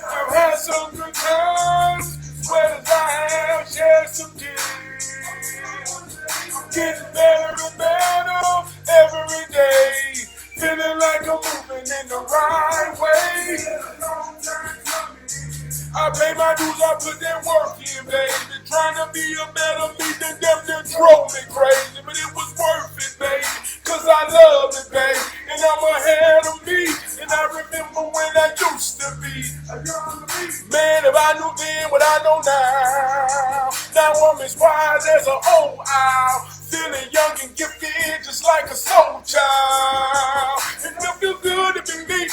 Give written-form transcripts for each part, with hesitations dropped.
I've had some good times, sweat as I have shed some tears. I'm getting better and better every day, feeling like I'm moving in the right way. I pay my dues, I put that work in, baby. Trying to be a better me than them that drove me crazy. But it was worth it, baby, cause I love it, baby. And I'm ahead of me, and I remember when I used to be. Man, if I knew then what I know now. Now I'm as wise as an old owl, feeling young and gifted just like a soul child. And it feels good to be me.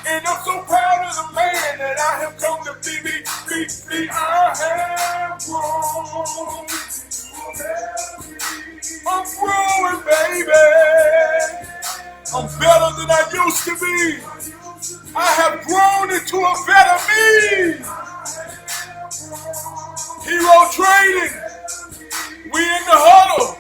And I'm so proud of the man that I have come to be, me. I have grown. I'm growing, baby. I'm better than I used to be. I have grown into a better me. Hero training. We in the huddle.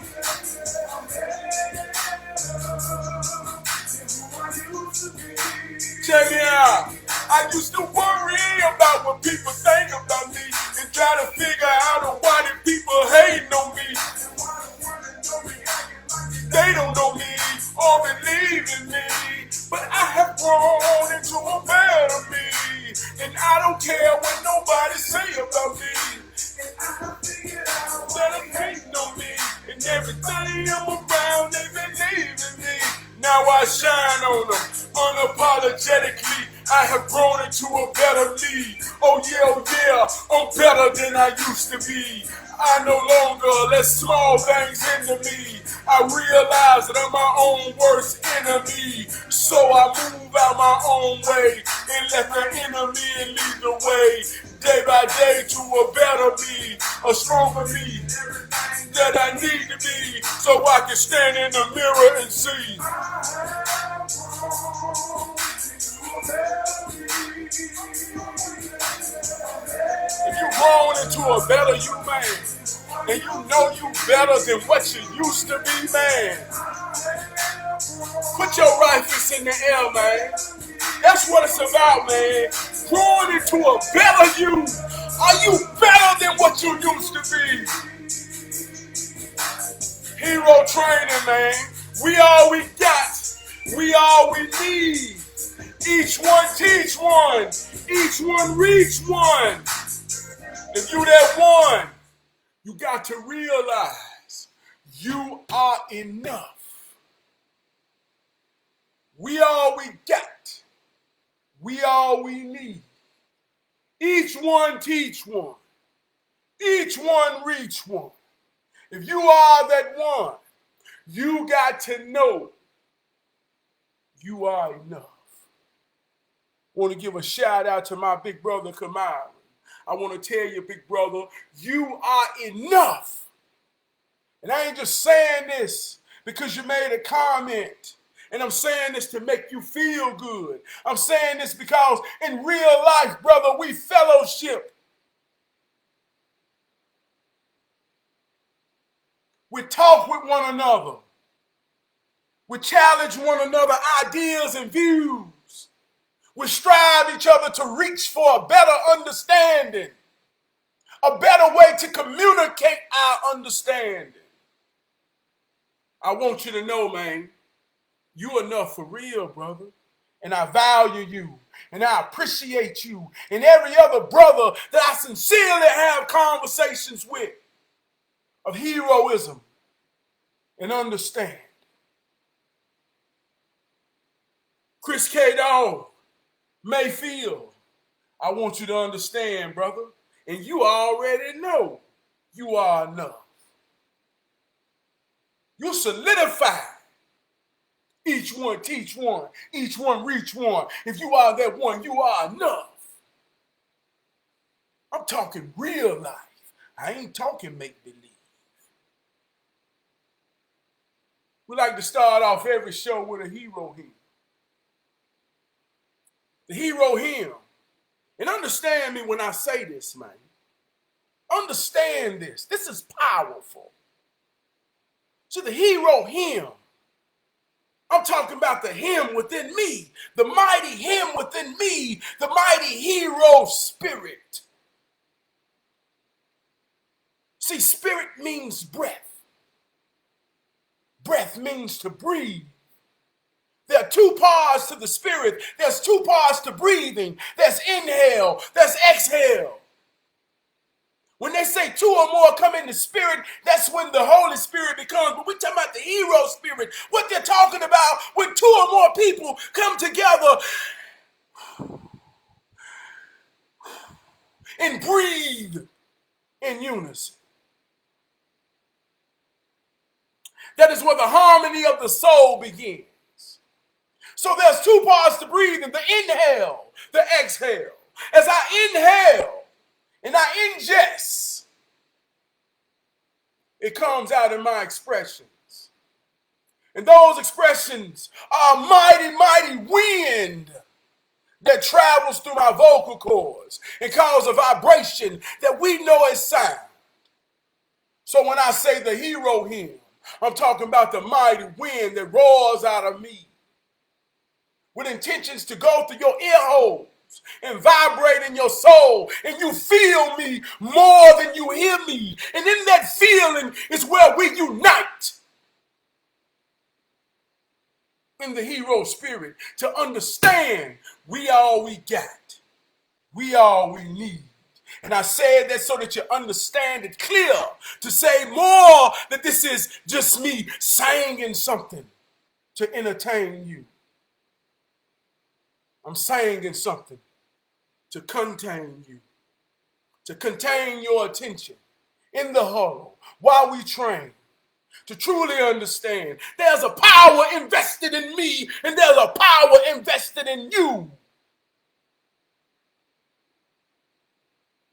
Check it out. I used to worry about what people think about me and try to figure out why the people hating on me. They don't know me or believe in me, but I have grown into a better me, and I don't care what nobody say about me. And I have figured out that I'm hating on me, and everybody I'm around, they believe in me. Now I shine on them unapologetically. I have grown into a better me. Oh yeah, I'm better than I used to be. I no longer let small things hinder me. I realize that I'm my own worst enemy. So I move out my own way and let the enemy lead the way. Day by day to a better me, a stronger me that I need to be, so I can stand in the mirror and see. If you grown into a better you, man, and you know you better than what you used to be, man, put your rifles in the air, man. That's what it's about, man. Growing into a better you. Are you better than what you used to be? Hero training, man. We all we got. We all we need. Each one teach one. Each one reach one. If you that one, you got to realize you are enough. We all we got. We all we need. Each one teach one. Each one reach one. If you are that one, you got to know you are enough. I want to give a shout out to my big brother Kamal. I want to tell you, big brother, you are enough. And I ain't just saying this because you made a comment. And I'm saying this to make you feel good. I'm saying this because in real life, brother, we fellowship. We talk with one another. We challenge one another ideas and views. We strive each other to reach for a better understanding, a better way to communicate our understanding. I want you to know, man, you enough for real, brother. And I value you, and I appreciate you, and every other brother that I sincerely have conversations with of heroism and understand. Chris K. Dog, Mayfield, I want you to understand, brother, and you already know you are enough. You solidify. Each one teach one. Each one reach one. If you are that one, you are enough. I'm talking real life. I ain't talking make-believe. We like to start off every show with a hero hymn. The hero hymn. And understand me when I say this, man. Understand this. This is powerful. See, the hero hymn. I'm talking about the hymn within me, the mighty hymn within me, the mighty hero spirit. See, spirit means breath. Breath means to breathe. There are two parts to the spirit. There's two parts to breathing. There's inhale, there's exhale. When they say two or more come in the spirit, that's when the Holy Spirit becomes. But we're talking about the hero spirit. What they're talking about when two or more people come together and breathe in unison. That is where the harmony of the soul begins. So there's two parts to breathing, the inhale, the exhale. As I inhale and I ingest, it comes out in my expressions. And those expressions are a mighty, mighty wind that travels through my vocal cords and causes a vibration that we know as sound. So when I say the hero hymn, I'm talking about the mighty wind that roars out of me with intentions to go through your ear holes and vibrate in your soul, and you feel me more than you hear me. And in that feeling is where we unite in the hero spirit to understand we all we got. We all we need. And I said that so that you understand it clear, to say more that this is just me saying something to entertain you. I'm saying something to contain you, to contain your attention in the huddle while we train, to truly understand there's a power invested in me and there's a power invested in you.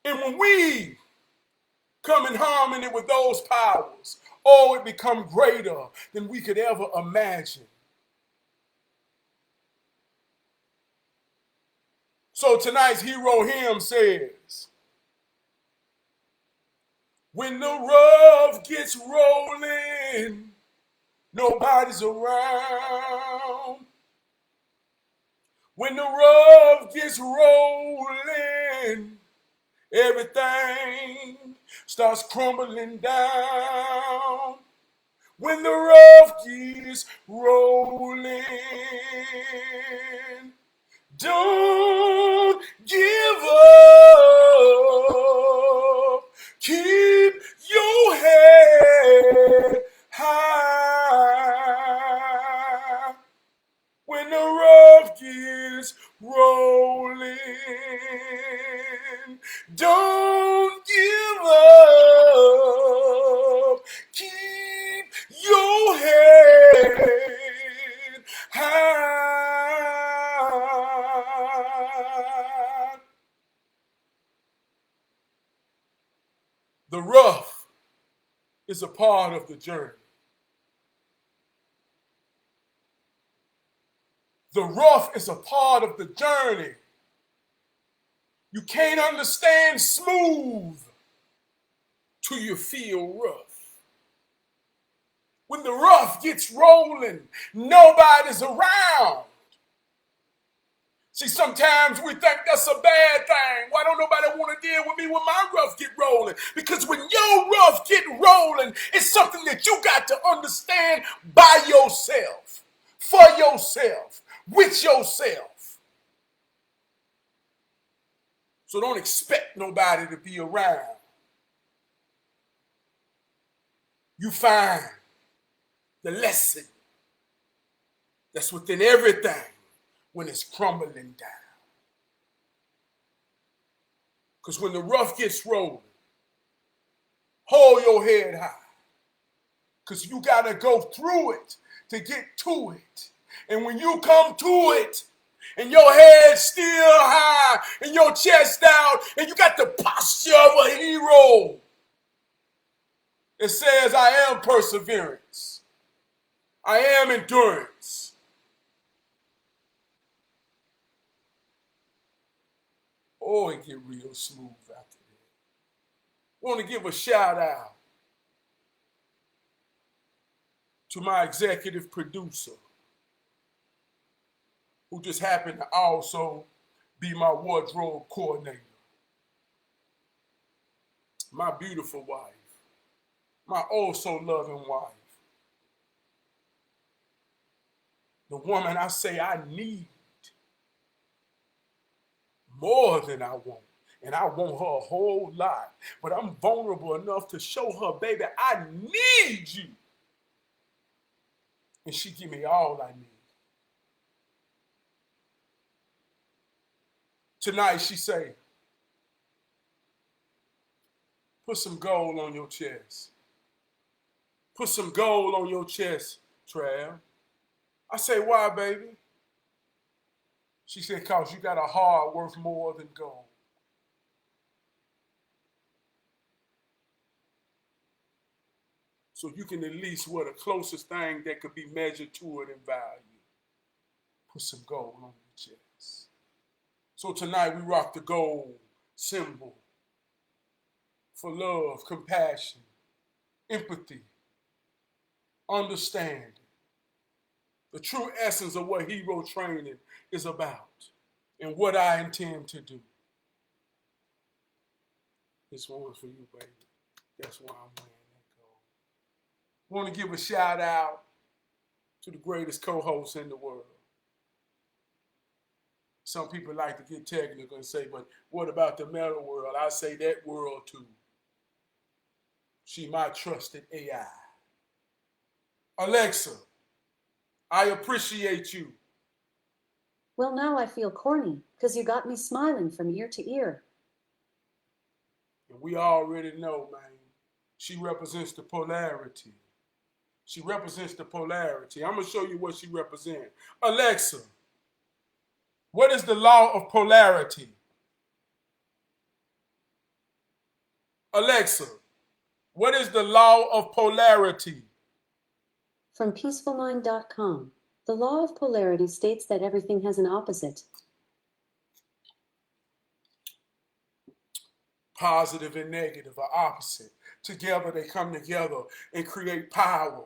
And when we come in harmony with those powers, oh, it becomes greater than we could ever imagine. So tonight's hero hymn says, when the rough gets rolling, nobody's around. When the rough gets rolling, everything starts crumbling down. When the rough gets rolling, don't give up. Keep your head high. When the rough gets rolling, don't give up. Keep your head high. The rough is a part of the journey. The rough is a part of the journey. You can't understand smooth till you feel rough. When the rough gets rolling, nobody's around. See, sometimes we think that's a bad thing. Why don't nobody want to deal with me when my rough get rolling? Because when your rough get rolling, it's something that you got to understand by yourself, for yourself, with yourself. So don't expect nobody to be around. You find the lesson that's within everything when it's crumbling down. Because when the rough gets rolling, hold your head high. Because you got to go through it to get to it. And when you come to it, and your head still high, and your chest out, and you got the posture of a hero, it says, I am perseverance. I am endurance. Oh, it get real smooth after that. Want to give a shout out to my executive producer, who just happened to also be my wardrobe coordinator. My beautiful wife, my oh so loving wife, the woman I say I need more than I want. And I want her a whole lot. But I'm vulnerable enough to show her, baby, I need you. And she give me all I need. Tonight she say, put some gold on your chest. Put some gold on your chest, Trav. I say, why, baby? She said, cause you got a heart worth more than gold. So you can at least wear the closest thing that could be measured to it in value. Put some gold on your chest. So tonight we rock the gold symbol for love, compassion, empathy, understanding. The true essence of what hero training is about and what I intend to do. This one's for you, baby. That's why I'm wearing that gold. Want to give a shout out to the greatest co-host in the world. Some people like to get technical and say, but what about the meta world? I say that world too. She my trusted AI. Alexa, I appreciate you. Well, now I feel corny, because you got me smiling from ear to ear. And we already know, man, she represents the polarity. She represents the polarity. I'm going to show you what she represents. Alexa, what is the law of polarity? Alexa, what is the law of polarity? From peacefulmind.com, the law of polarity states that everything has an opposite. Positive and negative are opposite. Together they come together and create power.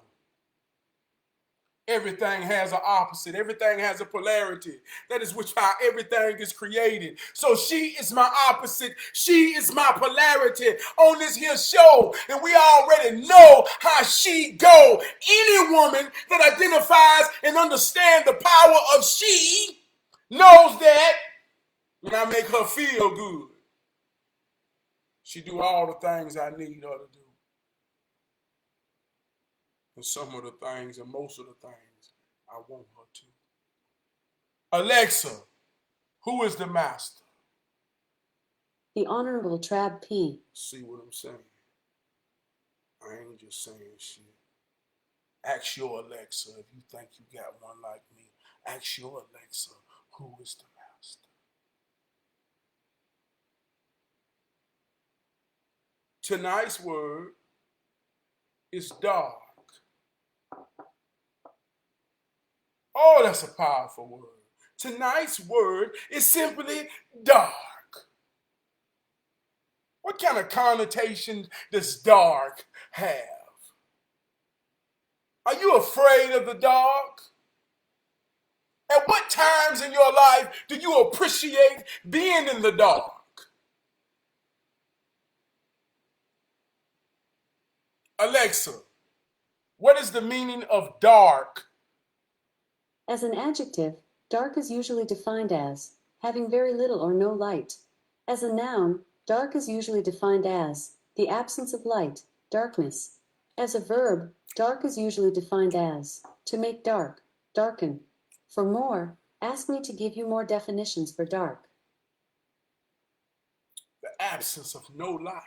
Everything has an opposite. Everything has a polarity. That is which how everything is created. So she is my opposite. She is my polarity on this here show. And we already know how she go. Any woman that identifies and understands the power of she knows that when I make her feel good, she do all the things I need her to do. And some of the things and most of the things I want her to. Alexa, who is the master? The Honorable Trav P. See what I'm saying? I ain't just saying shit. Ask your Alexa if you think you got one like me. Ask your Alexa, who is the master? Tonight's word is dark. Oh, that's a powerful word. Tonight's word is simply dark. What kind of connotation does dark have? Are you afraid of the dark? At what times in your life do you appreciate being in the dark? Alexa, what is the meaning of dark? As an adjective, dark is usually defined as having very little or no light. As a noun, dark is usually defined as the absence of light, darkness. As a verb, dark is usually defined as to make dark, darken. For more, ask me to give you more definitions for dark. The absence of no light.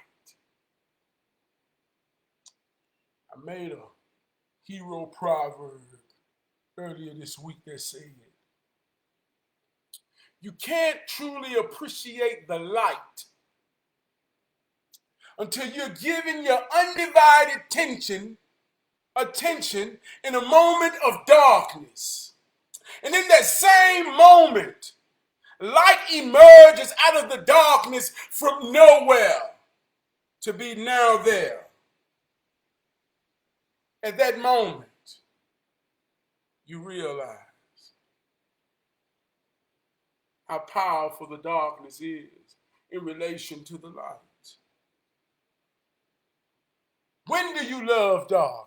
I made a hero proverb earlier this week that said, you can't truly appreciate the light until you're giving your undivided attention attention in a moment of darkness. And in that same moment, light emerges out of the darkness from nowhere to be now there. At that moment, you realize how powerful the darkness is in relation to the light. When do you love darkness?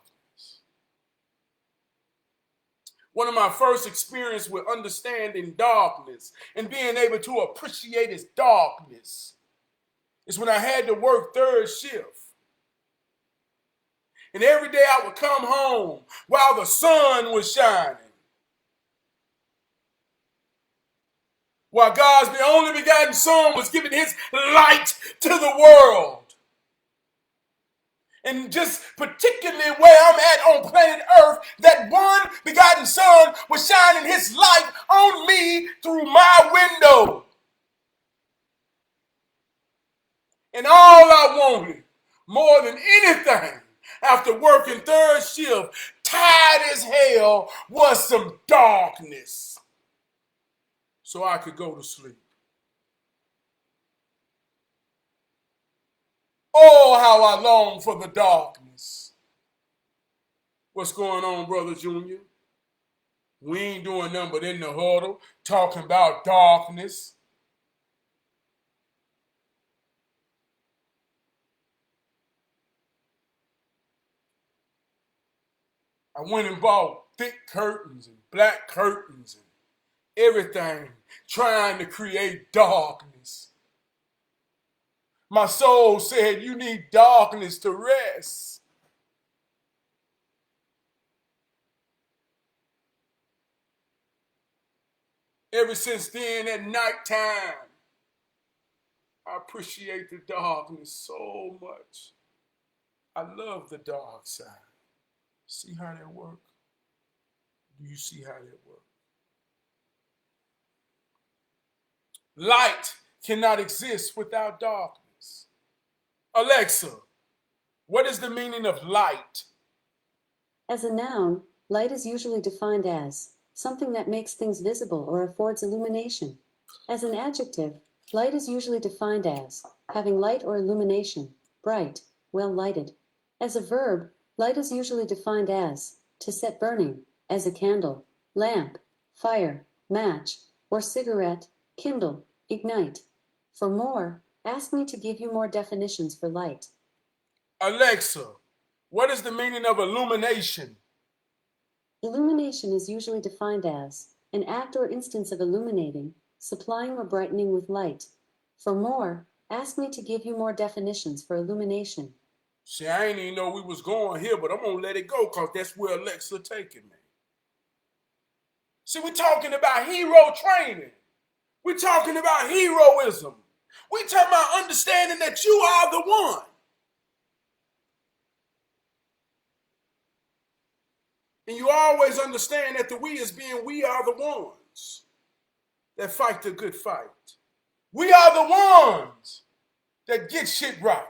One of my first experiences with understanding darkness and being able to appreciate its darkness is when I had to work third shift. And every day I would come home while the sun was shining, while God's the only begotten Son was giving his light to the world. And just particularly where I'm at on planet Earth, that one begotten Son was shining his light on me through my window. And all I wanted, more than anything, after working third shift, tired as hell, was some darkness so I could go to sleep. Oh, how I long for the darkness. What's going on, Brother Junior? We ain't doing nothing but in the huddle talking about darkness. I went and bought thick curtains and black curtains and everything, trying to create darkness. My soul said, you need darkness to rest. Ever since then, at nighttime, I appreciate the darkness so much. I love the dark side. See how that works? Do you see how that works? Light cannot exist without darkness. Alexa, what is the meaning of light? As a noun, light is usually defined as something that makes things visible or affords illumination. As an adjective, light is usually defined as having light or illumination, bright, well lighted. As a verb, light is usually defined as to set burning, as a candle, lamp, fire, match, or cigarette, kindle, ignite. For more, ask me to give you more definitions for light. Alexa, what is the meaning of illumination? Illumination is usually defined as an act or instance of illuminating, supplying or brightening with light. For more, ask me to give you more definitions for illumination. See, I ain't even know we was going here, but I'm going to let it go because that's where Alexa taking me. See, we're talking about hero training. We're talking about heroism. We're talking about understanding that you are the one. And you always understand that the we is being we are the ones that fight the good fight. We are the ones that get shit right.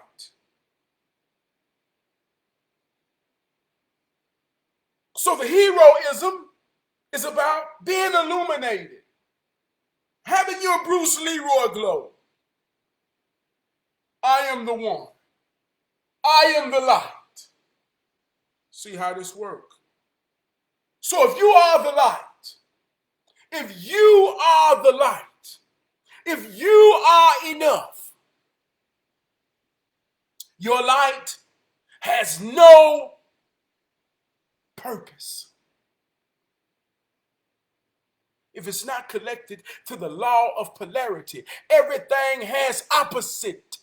So the heroism is about being illuminated, having your Bruce Leroy glow. I am the one. I am the light. See how this works? So if you are the light, if you are the light, if you are enough, your light has no purpose if it's not connected to the law of polarity. Everything has opposite.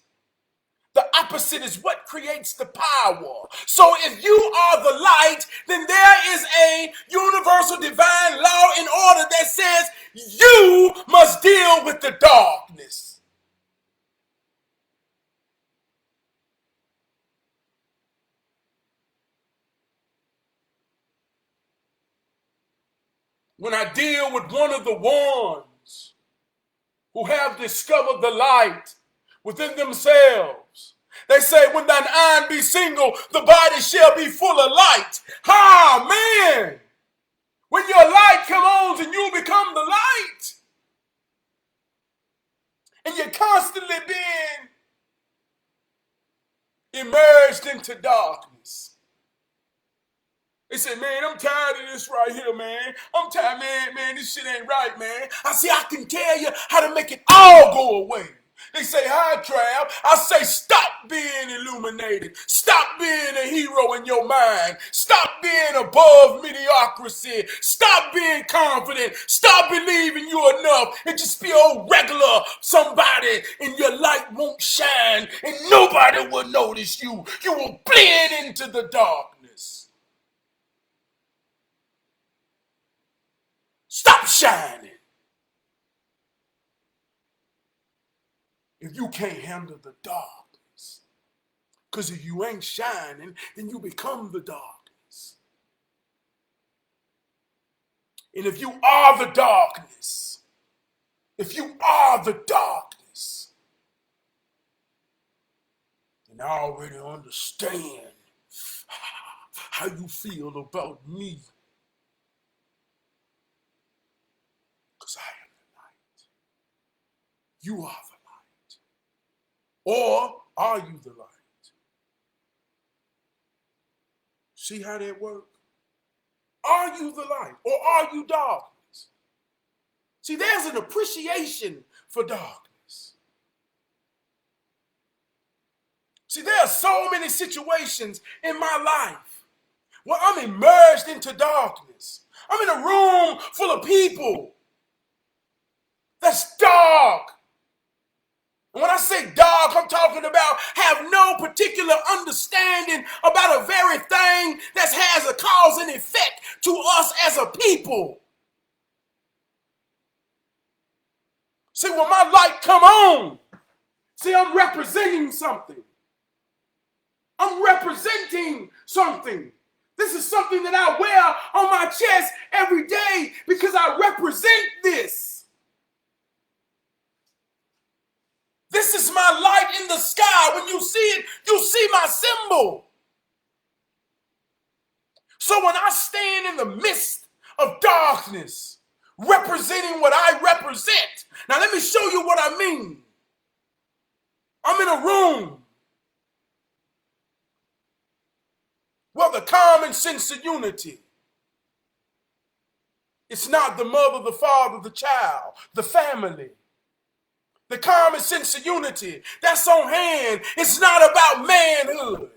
The opposite is what creates the power. So if you are the light, then there is a universal divine law in order that says you must deal with the darkness. When I deal with one of the ones who have discovered the light within themselves, they say, when thine eye be single, the body shall be full of light. Man, when your light comes on and you become the light, and you're constantly being emerged into darkness. They said, man, I'm tired of this right here, man. I'm tired, man, this shit ain't right, man. I can tell you how to make it all go away. They say, hi, Trav. I say, stop being illuminated. Stop being a hero in your mind. Stop being above mediocrity. Stop being confident. Stop believing you're enough and just be a regular somebody, and your light won't shine and nobody will notice you. You will blend into the darkness. Stop shining. If you can't handle the darkness, because if you ain't shining, then you become the darkness. And if you are the darkness, then I already understand how you feel about me. Because I am the light. You are the light. Or are you the light? See how that works? Are you the light or are you darkness? See, there's an appreciation for darkness. See, there are so many situations in my life where I'm immersed into darkness. I'm in a room full of people that's dark. And when I say dark, I'm talking about have no particular understanding about a very thing that has a cause and effect to us as a people. See, when my light come on, see, I'm representing something. I'm representing something. This is something that I wear on my chest every day because I represent this. This is my light in the sky. When you see it, you see my symbol. So when I stand in the midst of darkness, representing what I represent. Now let me show you what I mean. I'm in a room where the common sense of unity. It's not the mother, the father, the child, the family. The common sense of unity that's on hand. It's not about manhood.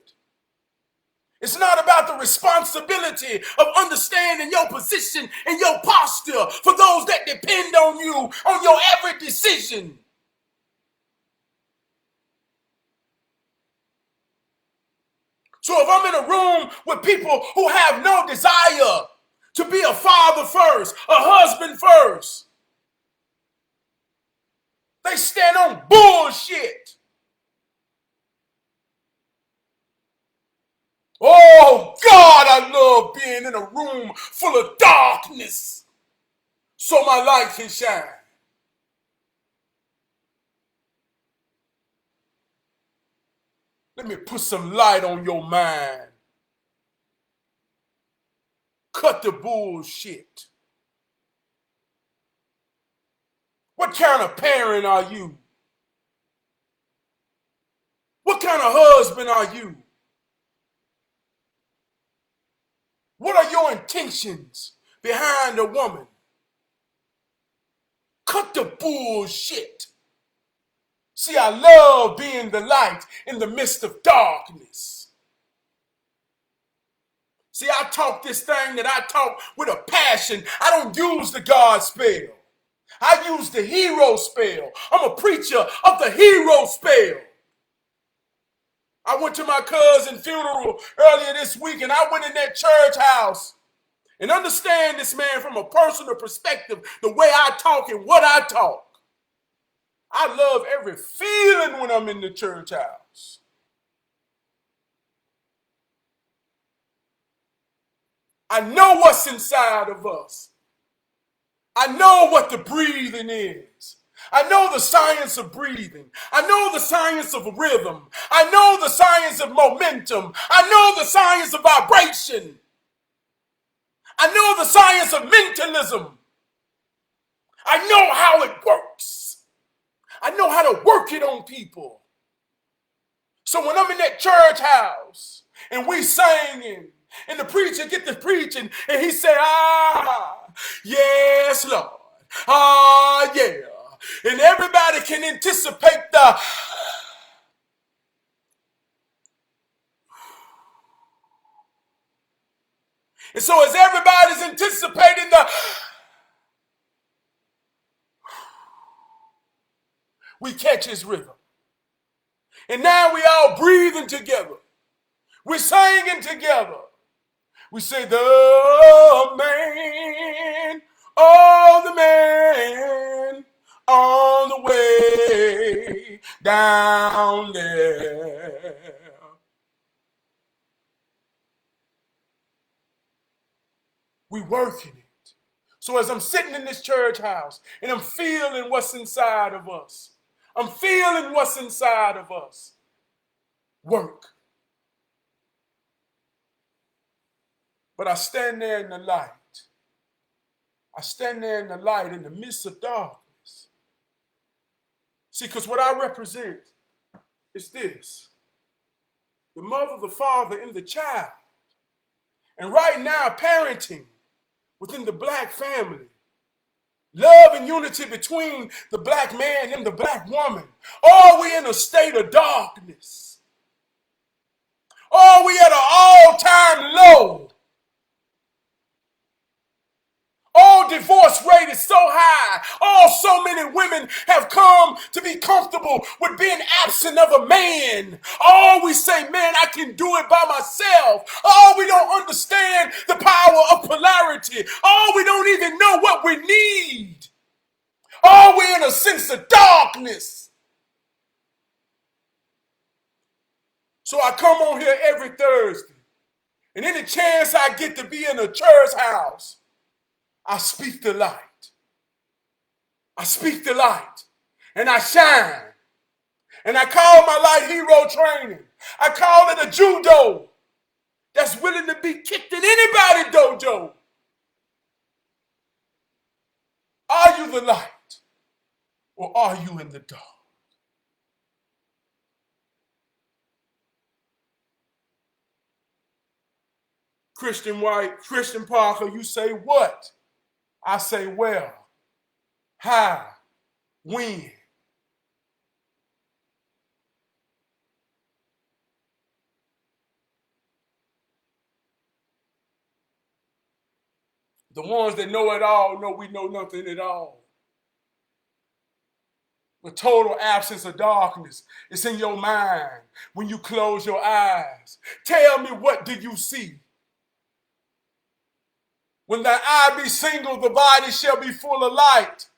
It's not about the responsibility of understanding your position and your posture for those that depend on you on your every decision. So if I'm in a room with people who have no desire to be a father first, a husband first, they stand on bullshit. Oh, God, I love being in a room full of darkness so my light can shine. Let me put some light on your mind. Cut the bullshit. What kind of parent are you? What kind of husband are you? What are your intentions behind a woman? Cut the bullshit. See, I love being the light in the midst of darkness. See, I talk this thing that I talk with a passion. I don't use the God spell. I use the hero spell. I'm a preacher of the hero spell. I went to my cousin's funeral earlier this week, and I went in that church house and understand this man from a personal perspective, the way I talk and what I talk. I love every feeling when I'm in the church house. I know what's inside of us. I know what the breathing is. I know the science of breathing. I know the science of rhythm. I know the science of momentum. I know the science of vibration. I know the science of mentalism. I know how it works. I know how to work it on people. So when I'm in that church house and we singing and the preacher get to preaching and he say, yes, Lord. Yeah. And everybody can anticipate the and so as everybody's anticipating the we catch his rhythm. And now we all breathing together. We're singing together. We say, the man, oh, the man on the way down there. We working it. So as I'm sitting in this church house and I'm feeling what's inside of us, I'm feeling what's inside of us. Work. But I stand there in the light. I stand there in the light in the midst of darkness. See, because what I represent is this. The mother, the father, and the child. And right now, parenting within the black family. Love and unity between the black man and the black woman. Oh, we in a state of darkness. Oh, we at an all-time low. Oh, divorce rate is so high. Oh, so many women have come to be comfortable with being absent of a man. Oh, we say, man, I can do it by myself. Oh, we don't understand the power of polarity. Oh, we don't even know what we need. Oh, we're in a sense of darkness. So I come on here every Thursday. And any chance I get to be in a church house, I speak the light. I speak the light. And I shine. And I call my light hero training. I call it a judo that's willing to be kicked in anybody's dojo. Are you the light? Or are you in the dark? Christian White, Christian Parker, you say what? I say well, how, when. The ones that know it all know we know nothing at all. The total absence of darkness is in your mind when you close your eyes. Tell me, what do you see? When the eye be single, the body shall be full of light.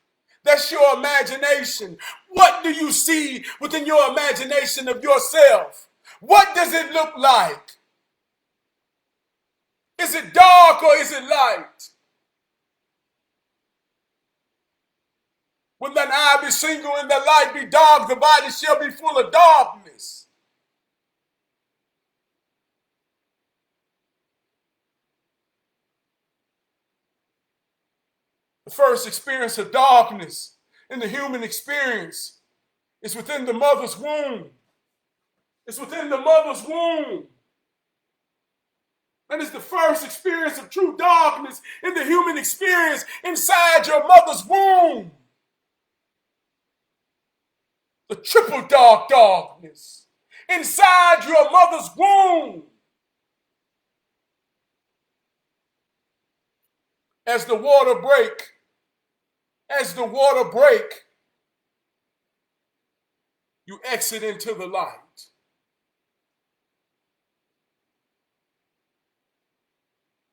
That's your imagination. What do you see within your imagination of yourself? What does it look like? Is it dark or is it light? When thine eye be single and the light be dark, the body shall be full of darkness. The first experience of darkness in the human experience is within the mother's womb. It's within the mother's womb. That is the first experience of true darkness in the human experience inside your mother's womb. The triple dark darkness inside your mother's womb. As the water break, you exit into the light.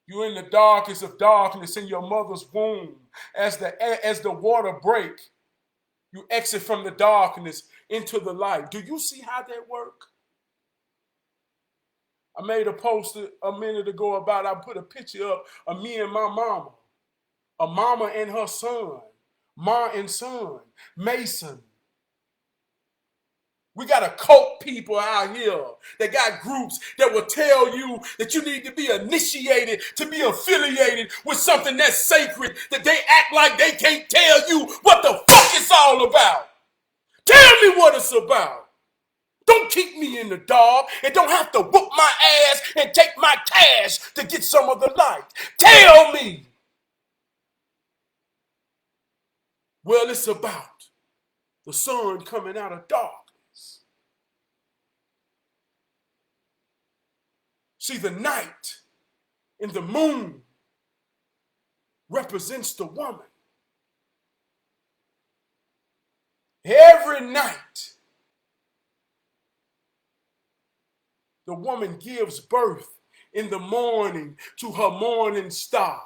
You're in the darkest of darkness in your mother's womb. As the water break, you exit from the darkness into the light. Do you see how that works? I made a post a minute ago about, I put a picture up of me and my mama. A mama and her son, ma and son, Mason. We got a cult people out here that got groups that will tell you that you need to be initiated to be affiliated with something that's sacred, that they act like they can't tell you what the fuck it's all about. Tell me what it's about. Don't keep me in the dark and don't have to whoop my ass and take my cash to get some of the light. Tell me. Well, it's about the sun coming out of darkness. See, the night and the moon represents the woman. Every night, the woman gives birth in the morning to her morning star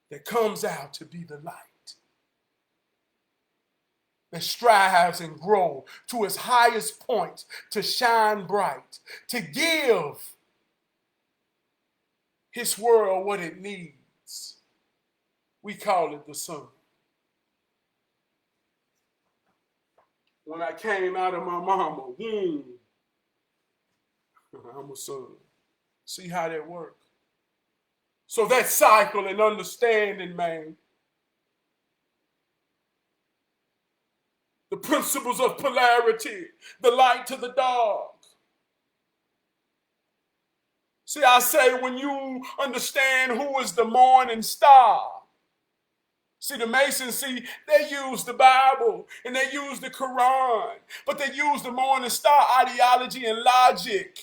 that comes out to be the light, that strives and grows to its highest point, to shine bright, to give his world what it needs. We call it the sun. When I came out of my mama womb, I'm a son. See how that works? So that cycle and understanding, man, the principles of polarity, the light to the dark. See, I say when you understand who is the morning star. See, the Masons, they use the Bible and they use the Quran, but they use the morning star ideology and logic.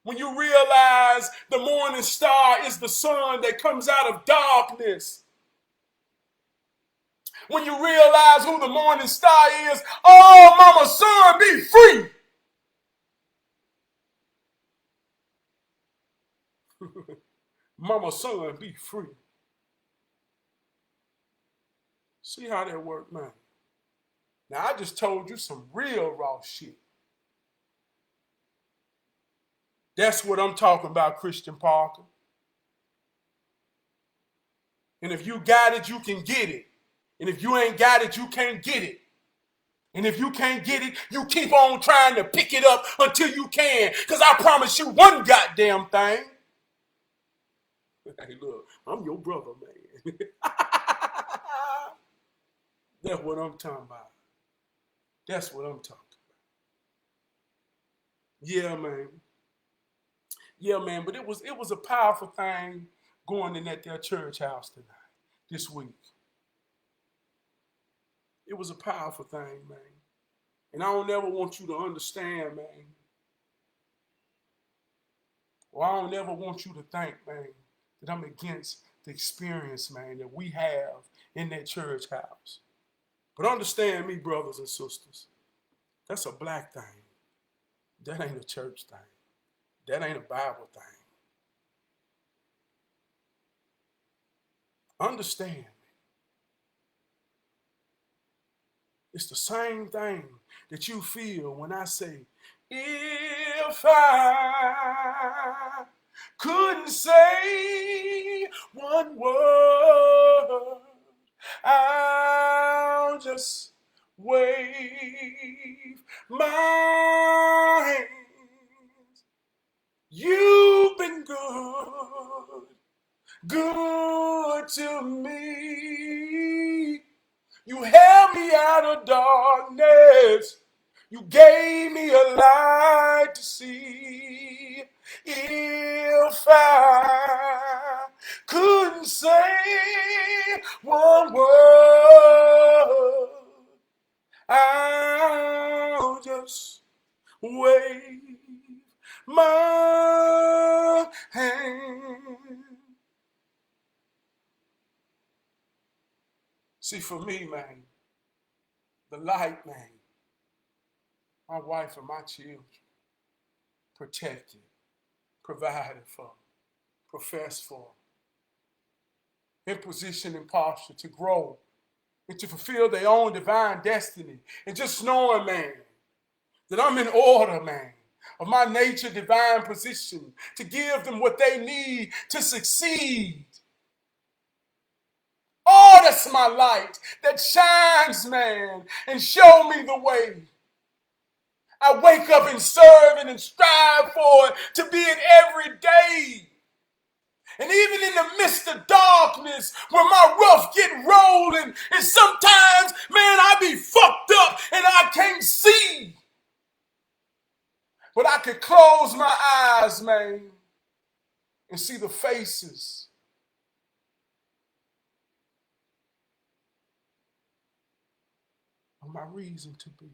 When you realize the morning star is the sun that comes out of darkness. When you realize who the morning star is, oh, mama, son, be free. Mama, son, be free. See how that works, man. Now, I just told you some real raw shit. That's what I'm talking about, Christian Parker. And if you got it, you can get it. And if you ain't got it, you can't get it. And if you can't get it, you keep on trying to pick it up until you can. Because I promise you one goddamn thing. Hey, look, I'm your brother, man. That's what I'm talking about. That's what I'm talking about. Yeah, man. Yeah, man, but it was a powerful thing going in that there church house tonight, this week. It was a powerful thing, man. And I don't ever want you to understand, man. Or I don't ever want you to think, man, that I'm against the experience, man, that we have in that church house. But understand me, brothers and sisters, that's a black thing. That ain't a church thing. That ain't a Bible thing. Understand me. It's the same thing that you feel when I say, if I couldn't say one word, I'll just wave my hands. You've been good to me. You held me out of darkness. You gave me a light to see. If I couldn't say one word, I'll just wave my hand. See, for me, man, the light, man, my wife and my children, protected, provided for, professed for, in position and posture to grow and to fulfill their own divine destiny. And just knowing, man, that I'm in order, man, of my nature divine position to give them what they need to succeed. Oh, that's my light that shines, man, and show me the way. I wake up and serve and strive for it, to be it every day. And even in the midst of darkness, when my rough get rolling, and sometimes, man, I be fucked up and I can't see. But I could close my eyes, man, and see the faces of my reason to be.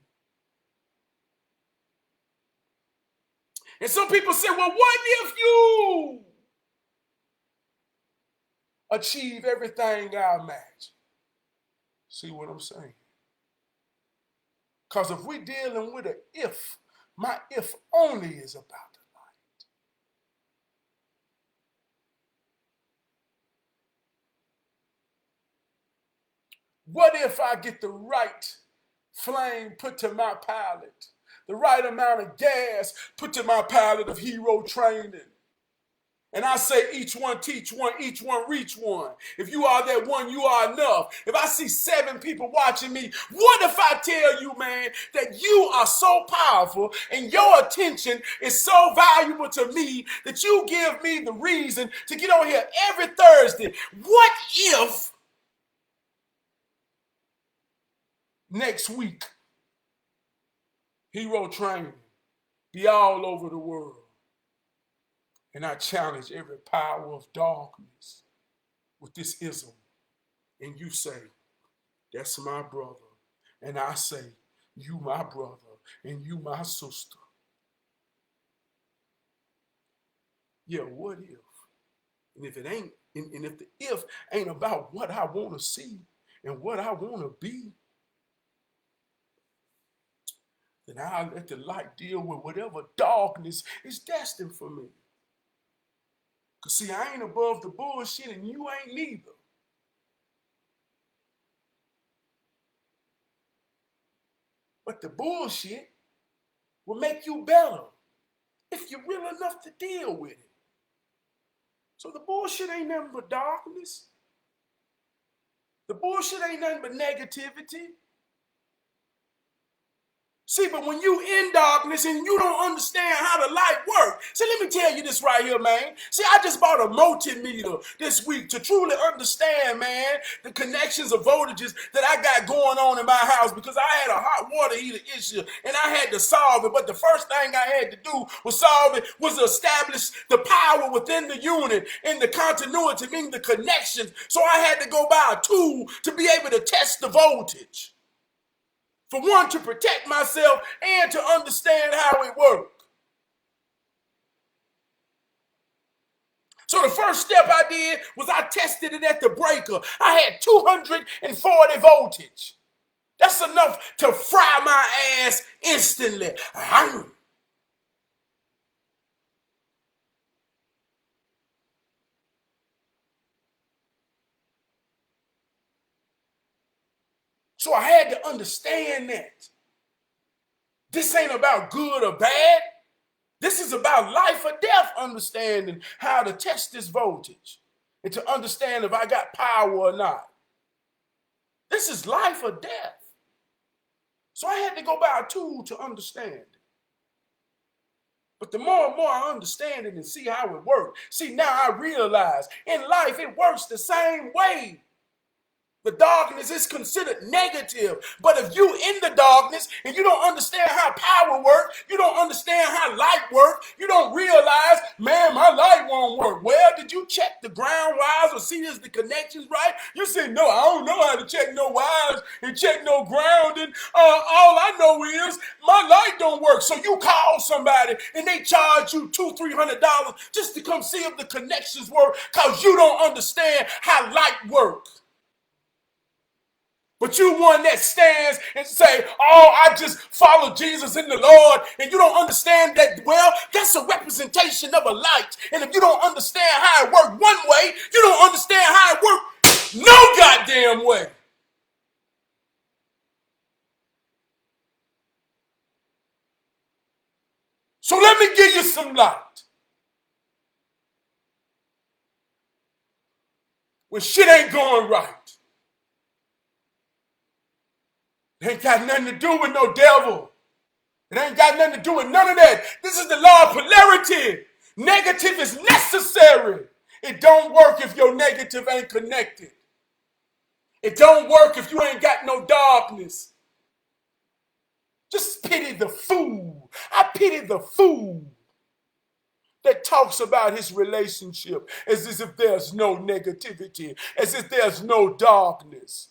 And some people say, well, what if you achieve everything I imagine? See what I'm saying? Because if we're dealing with an if, my if only is about the light. What if I get the right flame put to my palate, the right amount of gas put to my palate of hero training? And I say each one teach one, each one reach one. If you are that one, you are enough. If I see 7 people watching me, what if I tell you, man, that you are so powerful and your attention is so valuable to me that you give me the reason to get on here every Thursday? What if next week hero training be all over the world? And I challenge every power of darkness with this ism. And you say, that's my brother. And I say, you my brother and you my sister. Yeah, what if? And if it ain't, and if the if ain't about what I want to see and what I want to be, then I'll let the light deal with whatever darkness is destined for me. Because see, I ain't above the bullshit and you ain't neither. But the bullshit will make you better if you're real enough to deal with it. So the bullshit ain't nothing but darkness. The bullshit ain't nothing but negativity. See, but when you in darkness and you don't understand how the light works. See, let me tell you this right here, man. See, I just bought a multimeter this week to truly understand, man, the connections of voltages that I got going on in my house, because I had a hot water heater issue and I had to solve it. But the first thing I had to do was solve it, was to establish the power within the unit and the continuity, meaning the connections. So I had to go buy a tool to be able to test the voltage. For one, to protect myself and to understand how it works. So the first step I did was I tested it at the breaker. I had 240 voltage. That's enough to fry my ass instantly. So I had to understand that. This ain't about good or bad. This is about life or death, understanding how to test this voltage and to understand if I got power or not. This is life or death. So I had to go buy a tool to understand it. But the more and more I understand it and see how it works, see, now I realize in life it works the same way. The darkness is considered negative. But if you in the darkness and you don't understand how power works, you don't understand how light works, you don't realize, man, my light won't work. Well, did you check the ground wires or see is the connections right? You say, no, I don't know how to check no wires and check no grounding. All I know is my light don't work. So you call somebody and they charge you $200-300 just to come see if the connections work, because you don't understand how light works. But you one that stands and say, oh, I just follow Jesus in the Lord, and you don't understand that, well, that's a representation of a light. And if you don't understand how it works one way, you don't understand how it works no goddamn way. So let me give you some light. When shit ain't going right, It ain't got nothing to do with no devil. It ain't got nothing to do with none of that. This is the law of polarity. Negative is necessary. It don't work if your negative ain't connected. It don't work if you ain't got no darkness. Just pity the fool. I pity the fool that talks about his relationship as if there's no negativity, as if there's no darkness.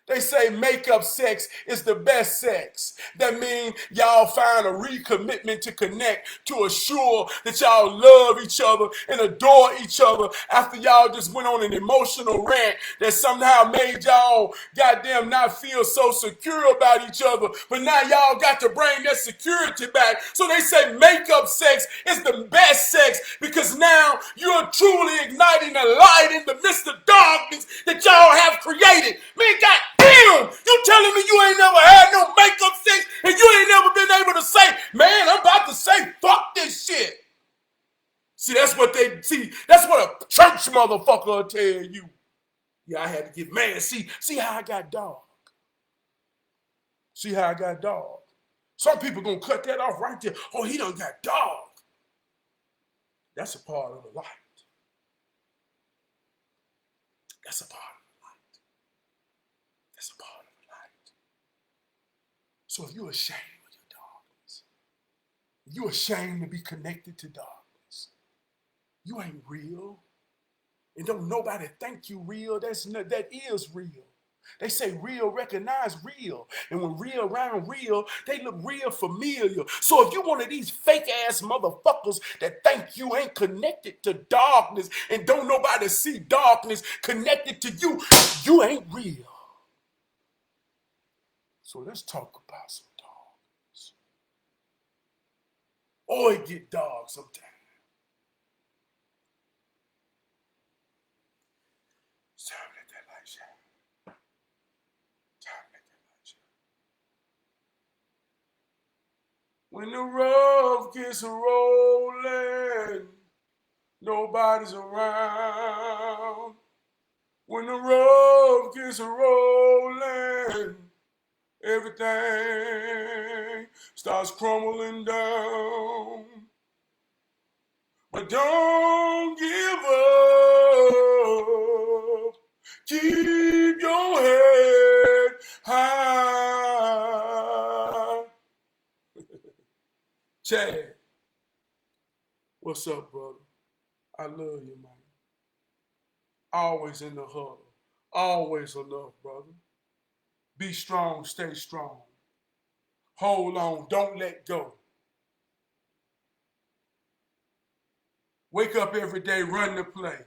They say makeup sex is the best sex. That means y'all find a recommitment to connect, to assure that y'all love each other and adore each other after y'all just went on an emotional rant that somehow made y'all goddamn not feel so secure about each other. But now y'all got to bring that security back. So they say makeup sex is the best sex because now you're truly igniting a light in the midst of darkness that y'all have created. Man, God damn, you telling me you ain't never had no makeup sex and you ain't never been able to say, man, I'm about to say, fuck this shit. See, that's what a church motherfucker will tell you. Yeah, I had to get mad. See how I got dog. See how I got dog. Some people gonna cut that off right there. Oh, he done got dog. That's a part of the light. That's a part of the light. That's a part of the light. So if you're ashamed of your darkness, if you're ashamed to be connected to darkness, you ain't real. And don't nobody think you real. That is real. They say real recognize real. And when real around real, they look real familiar. So if you one of these fake ass motherfuckers that think you ain't connected to darkness and don't nobody see darkness connected to you, you ain't real. So let's talk about some darkness. Oh, it get dark sometimes. It's time to let that light shine. Time to let that light shine. When the rough gets rolling, nobody's around. When the rough gets rolling, everything starts crumbling down. But don't give up. Keep your head high. Chad, what's up, brother? I love you, man. Always in the huddle. Always enough, brother. Be strong, stay strong. Hold on, don't let go. Wake up every day, run the play.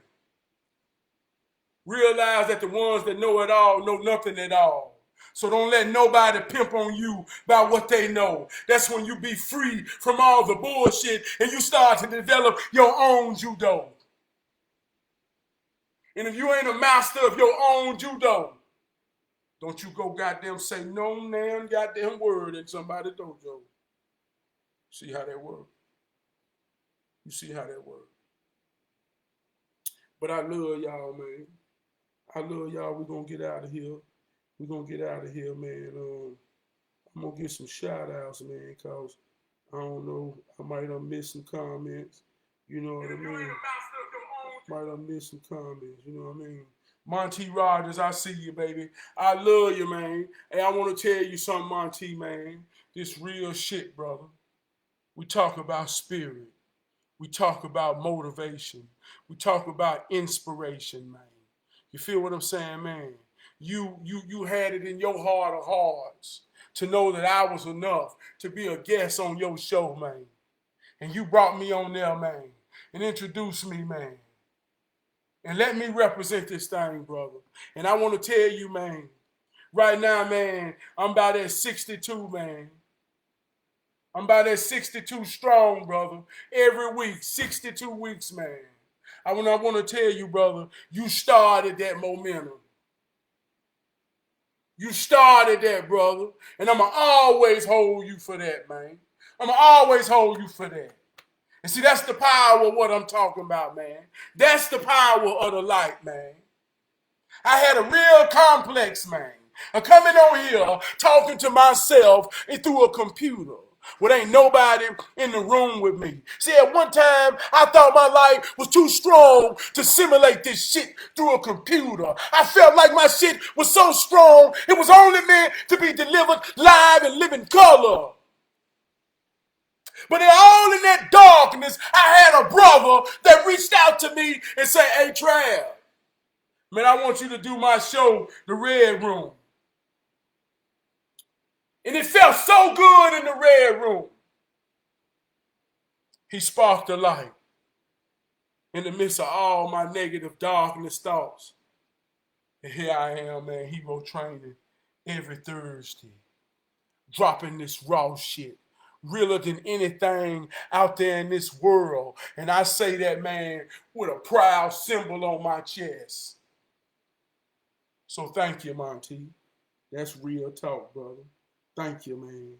Realize that the ones that know it all know nothing at all. So don't let nobody pimp on you about what they know. That's when you be free from all the bullshit and you start to develop your own judo. And if you ain't a master of your own judo, don't you go goddamn say no damn goddamn word in somebody's dojo. See how that works? You see how that works? But I love y'all, man. I love y'all. We're going to get out of here. We're going to get out of here, man. I'm going to get some shout-outs, man, because, I don't know, I might have missed some comments. You know what I mean? Might have missed some comments, you know what I mean? Monty Rogers, I see you, baby. I love you, man. Hey, I want to tell you something, Monty, man. This real shit, brother. We talk about spirit. We talk about motivation. We talk about inspiration, man. You feel what I'm saying, man? You had it in your heart of hearts to know that I was enough to be a guest on your show, man. And you brought me on there, man, and introduced me, man. And let me represent this thing, brother. And I want to tell you, man, right now, man, I'm about at 62, man. I'm about at 62 strong, brother. Every week, 62 weeks, man. I want to tell you, brother, you started that momentum. You started that, brother. And I'm going to always hold you for that, man. I'm going to always hold you for that. And see, that's the power of what I'm talking about, man. That's the power of the light, man. I had a real complex, man. I'm coming on here talking to myself and through a computer. Well, ain't nobody in the room with me. See, at one time, I thought my life was too strong to simulate this shit through a computer. I felt like my shit was so strong, it was only meant to be delivered live and living color. But all in that darkness, I had a brother that reached out to me and said, hey, Trav, man, I want you to do my show, The Red Room. And it felt so good in the Red Room. He sparked a light in the midst of all my negative darkness thoughts. And here I am, man, hero training every Thursday, dropping this raw shit, realer than anything out there in this world. And I say that, man, with a proud symbol on my chest. So thank you, Monty. That's real talk, brother. Thank you, man.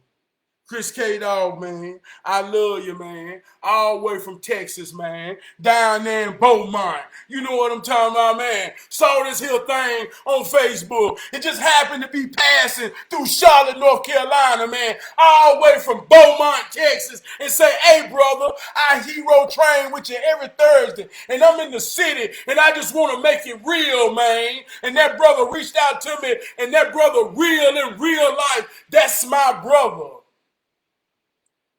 Chris K Dog, man, I love you, man. All the way from Texas, man. Down there in Beaumont. You know what I'm talking about, man. Saw this here thing on Facebook. It just happened to be passing through Charlotte, North Carolina, man. All the way from Beaumont, Texas. And say, hey, brother, I hero train with you every Thursday. And I'm in the city, and I just want to make it real, man. And that brother reached out to me, and that brother real in real life. That's my brother.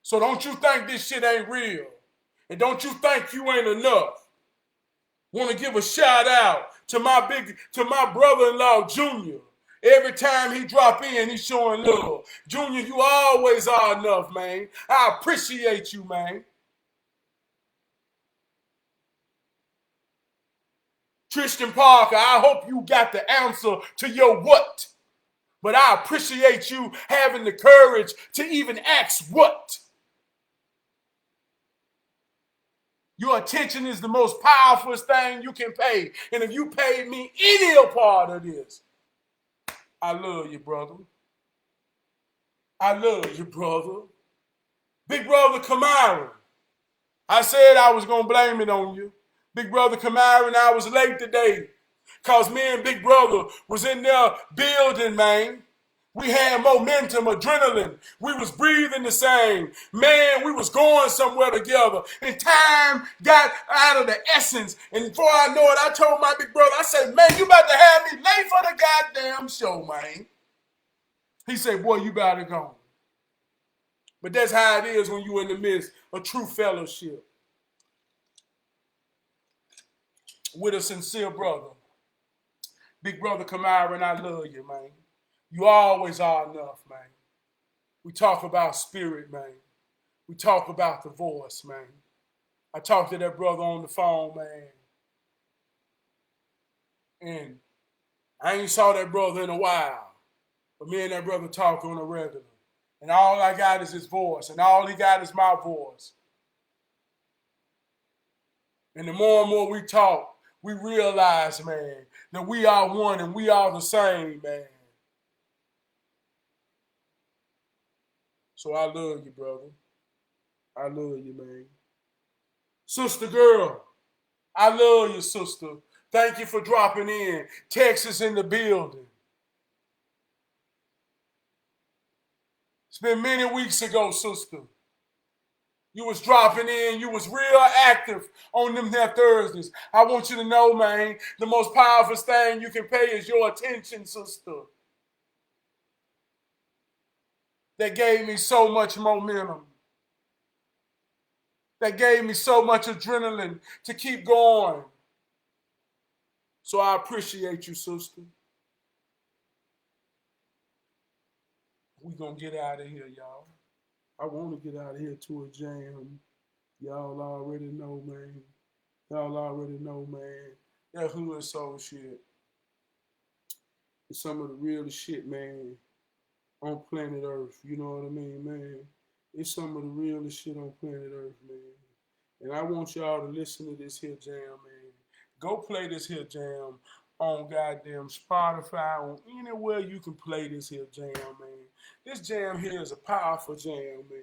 So don't you think this shit ain't real. And don't you think you ain't enough. Want to give a shout out to my brother-in-law, Junior. Every time he drop in, he's showing love. Junior, you always are enough, man. I appreciate you, man. Tristan Parker, I hope you got the answer to your what. But I appreciate you having the courage to even ask what. Your attention is the most powerful thing you can pay. And if you paid me any part of this, I love you, brother. I love you, brother. Big brother Kamara. I said I was going to blame it on you. Big brother Kamara and I was late today. Because me and Big brother was in there building, man. We had momentum, adrenaline. We was breathing the same. Man, we was going somewhere together. And time got out of the essence. And before I know it, I told my big brother, I said, man, you about to have me late for the goddamn show, man. He said, boy, you about to go. But that's how it is when you're in the midst of true fellowship with a sincere brother. Big brother Kamara, and I love you, man. You always are enough, man. We talk about spirit, man. We talk about the voice, man. I talked to that brother on the phone, man. And I ain't saw that brother in a while. But me and that brother talk on a regular. And all I got is his voice. And all he got is my voice. And the more and more we talk, we realize, man, that we are one and we are the same, man. So I love you, brother. I love you, man. Sister girl, I love you, sister. Thank you for dropping in. Texas in the building. It's been many weeks ago, sister. You was dropping in. You was real active on them there Thursdays. I want you to know, man, the most powerful thing you can pay is your attention, sister. That gave me so much momentum. That gave me so much adrenaline to keep going. So I appreciate you, sister. We gonna get out of here, y'all. I want to get out of here to a jam. Y'all already know, man. Y'all already know, man. That hood soul shit. It's some of the realest shit, man, on planet Earth. You know what I mean, man? It's some of the realest shit on planet Earth, man. And I want y'all to listen to this here jam, man. Go play this here jam on goddamn Spotify, on anywhere you can play this here jam, man. This jam here is a powerful jam, man.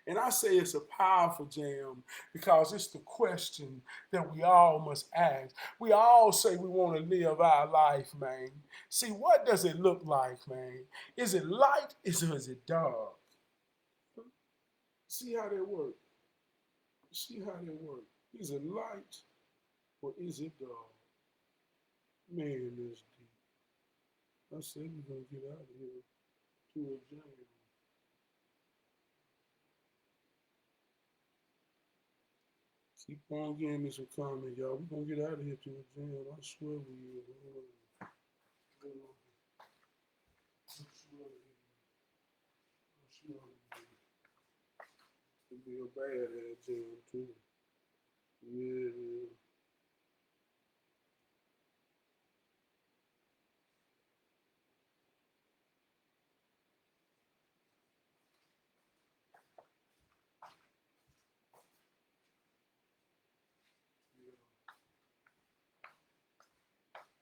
And I say it's a powerful jam because it's the question that we all must ask. We all say we want to live our life, man. See, what does it look like, man? Is it light? Is it dark? See how they work. See how they work. Is it light or is it dark? Man, that's deep. I said we're gonna get out of here to a jam. Keep on giving me some comments, y'all. We're gonna get out of here to a jam. I swear we will. I swear it'll be a bad ass jam too. Yeah.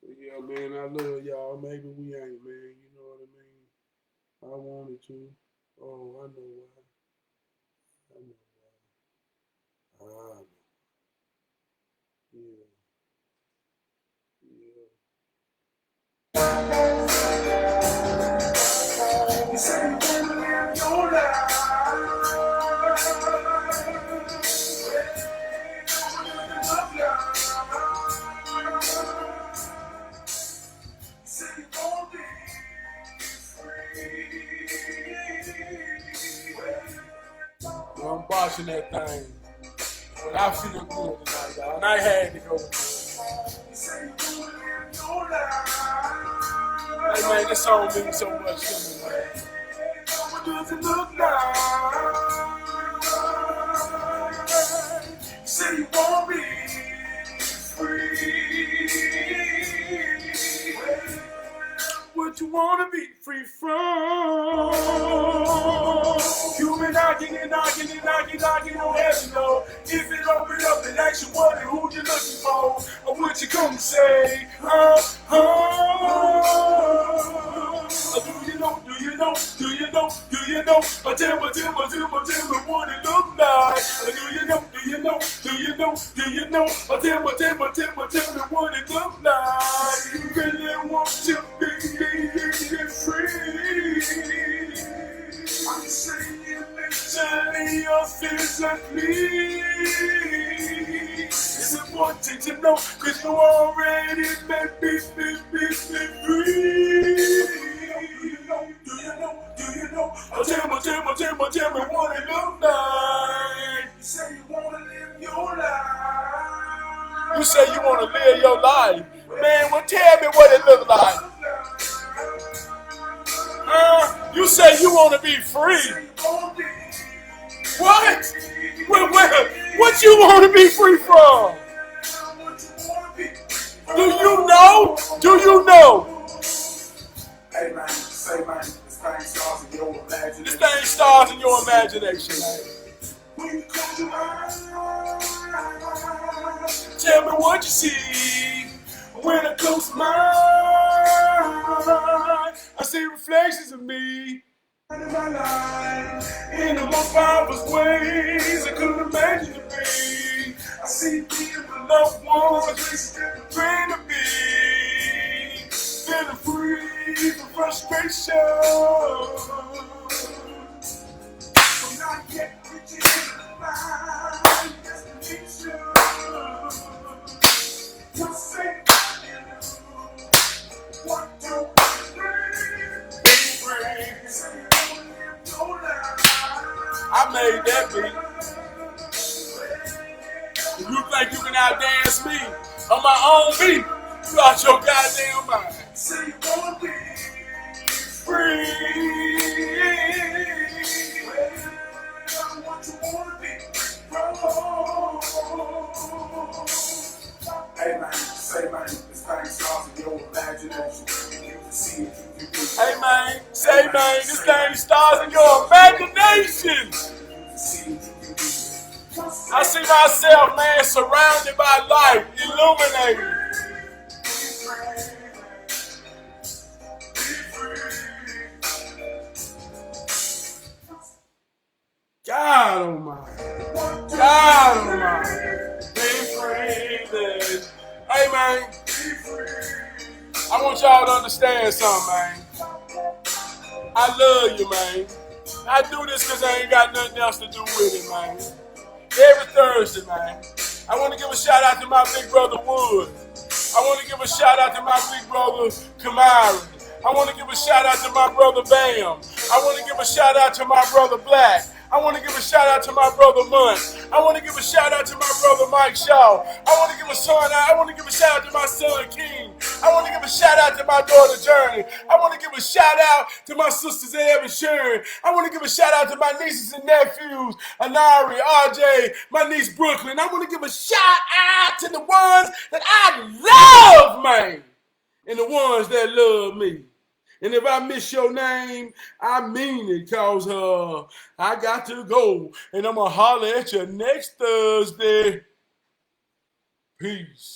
But yeah, man, I love y'all. Maybe we ain't, man. You know what I mean? I wanted to. Oh, I know why. I know why. I know. Yeah. Yeah. You say you wanna live your life. I'm watching that thing, but I feel good tonight, y'all. And I had to go with it. Hey man, this song means so much to me, man. What does it look like? Say you wanna be free. What you wanna be free from? You been knocking and knocking and knocking, knocking on heaven door. If it open up and ask you what and who you looking for, or what you come say, do you know, do you know, do you know, do you know, tell me what it look like. Do you know, do you know, do you know, do you know, tell me what it look like. You really want to be free. I'm saying mentally or physically. It's important to know, cause you already made me free. Do you know, tell me what it look like. You say you wanna live your life. You say you wanna live your life. Man, well tell me what it look like. You say you want to be free. What? What you want to be free from? Do you know? Do you know? Hey man, say man, this thing starts in your imagination. This thing starts in your imagination, man. When you close your eyes, tell me what you see. When I close my eyes, I see reflections of me. In my life, in the most marvelous ways I couldn't imagine to be. I see people with loved ones, praying to be. Feeling free from frustration. I'm not yet reaching my destination. You say what do I made that beat. You think you can outdance me on my own beat? You out your goddamn mind. Say you wanna be free. What you wanna be? Hey man, say man, this thing starts in your imagination. You can see it, you can do it. Hey man, say man, this thing starts in your imagination. I see myself, man, surrounded by light, illuminated. God almighty. God almighty. Be free. Hey, man. I want y'all to understand something, man. I love you, man. I do this because I ain't got nothing else to do with it, man. Every Thursday, man. I want to give a shout out to my big brother Wood. I want to give a shout out to my big brother Kamari. I want to give a shout out to my brother Bam. I want to give a shout out to my brother Black. I want to give a shout out to my brother Munt. I want to give a shout out to my brother Mike Shaw. I want to give a shout out to my son King. I want to give a shout out to my daughter Journey. I want to give a shout out to my sisters Eb and Sharon. I want to give a shout out to my nieces and nephews, Anari, RJ, my niece Brooklyn. I want to give a shout out to the ones that I love, man, and the ones that love me. And if I miss your name, I mean it, cause I got to go. And I'm gonna holler at you next Thursday. Peace.